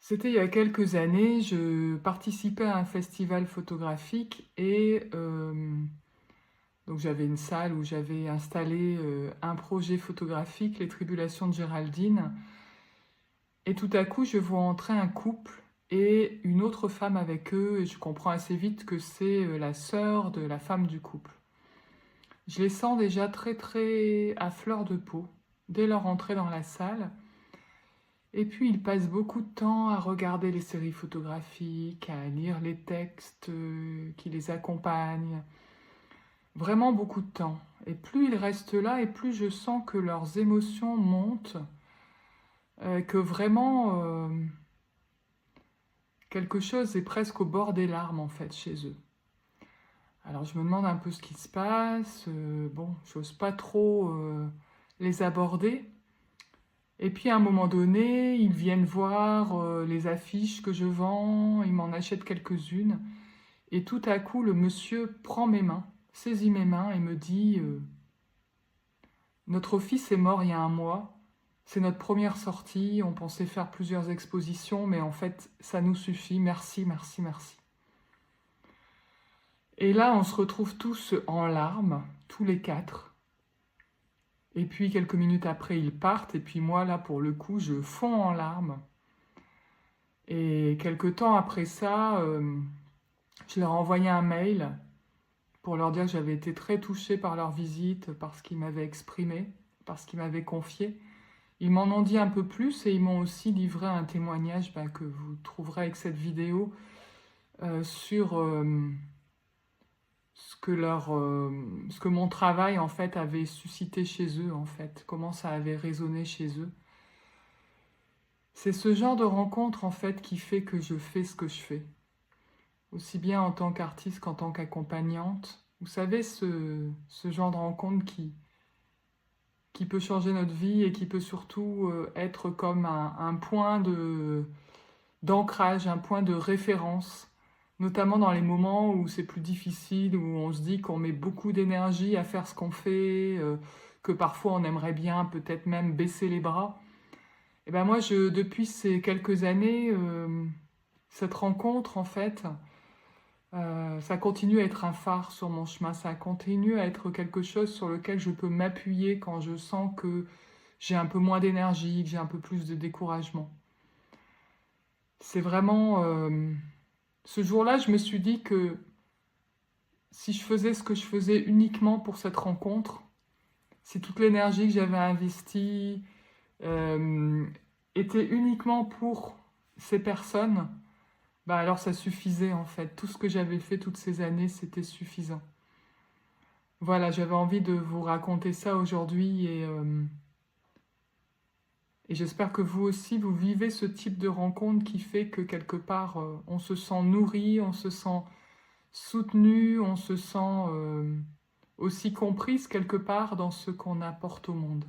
C'était il y a quelques années, je participais à un festival photographique et donc j'avais une salle où j'avais installé un projet photographique, Les Tribulations de Géraldine. Et tout à coup, je vois entrer un couple et une autre femme avec eux et je comprends assez vite que c'est la sœur de la femme du couple. Je les sens déjà très très à fleur de peau dès leur entrée dans la salle. Et puis, ils passent beaucoup de temps à regarder les séries photographiques, à lire les textes qui les accompagnent. Vraiment beaucoup de temps. Et plus ils restent là, et plus je sens que leurs émotions montent, que vraiment quelque chose est presque au bord des larmes en fait chez eux. Alors je me demande un peu ce qui se passe. Bon, j'ose pas trop les aborder. Et puis à un moment donné, ils viennent voir les affiches que je vends, ils m'en achètent quelques-unes. Et tout à coup, le monsieur prend mes mains, saisit mes mains et me dit Notre fils est mort il y a un mois, c'est notre première sortie, on pensait faire plusieurs expositions, mais en fait, ça nous suffit, merci, merci, merci. Et là, on se retrouve tous en larmes, tous les quatre. Et puis quelques minutes après, ils partent, et puis moi, là, pour le coup, je fonds en larmes. Et quelque temps après ça, je leur ai envoyé un mail pour leur dire que j'avais été très touchée par leur visite, par ce qu'ils m'avaient exprimé, par ce qu'ils m'avaient confié. Ils m'en ont dit un peu plus et ils m'ont aussi livré un témoignage que vous trouverez avec cette vidéo sur ce que mon travail en fait avait suscité chez eux en fait, comment ça avait résonné chez eux. C'est ce genre de rencontre en fait qui fait que je fais ce que je fais, aussi bien en tant qu'artiste qu'en tant qu'accompagnante. Vous savez, ce genre de rencontre qui peut changer notre vie et qui peut surtout être comme un point d'ancrage, un point de référence, notamment dans les moments où c'est plus difficile, où on se dit qu'on met beaucoup d'énergie à faire ce qu'on fait, que parfois on aimerait bien peut-être même baisser les bras. Et ben moi, depuis ces quelques années, cette rencontre, en fait, ça continue à être un phare sur mon chemin, ça continue à être quelque chose sur lequel je peux m'appuyer quand je sens que j'ai un peu moins d'énergie, que j'ai un peu plus de découragement. C'est vraiment... ce jour-là, je me suis dit que si je faisais ce que je faisais uniquement pour cette rencontre, si toute l'énergie que j'avais investie euh, était uniquement pour ces personnes, bah alors ça suffisait en fait. Tout ce que j'avais fait toutes ces années, c'était suffisant. Voilà, j'avais envie de vous raconter ça aujourd'hui et j'espère que vous aussi, vous vivez ce type de rencontre qui fait que quelque part, on se sent nourri, on se sent soutenu, on se sent aussi comprise quelque part dans ce qu'on apporte au monde.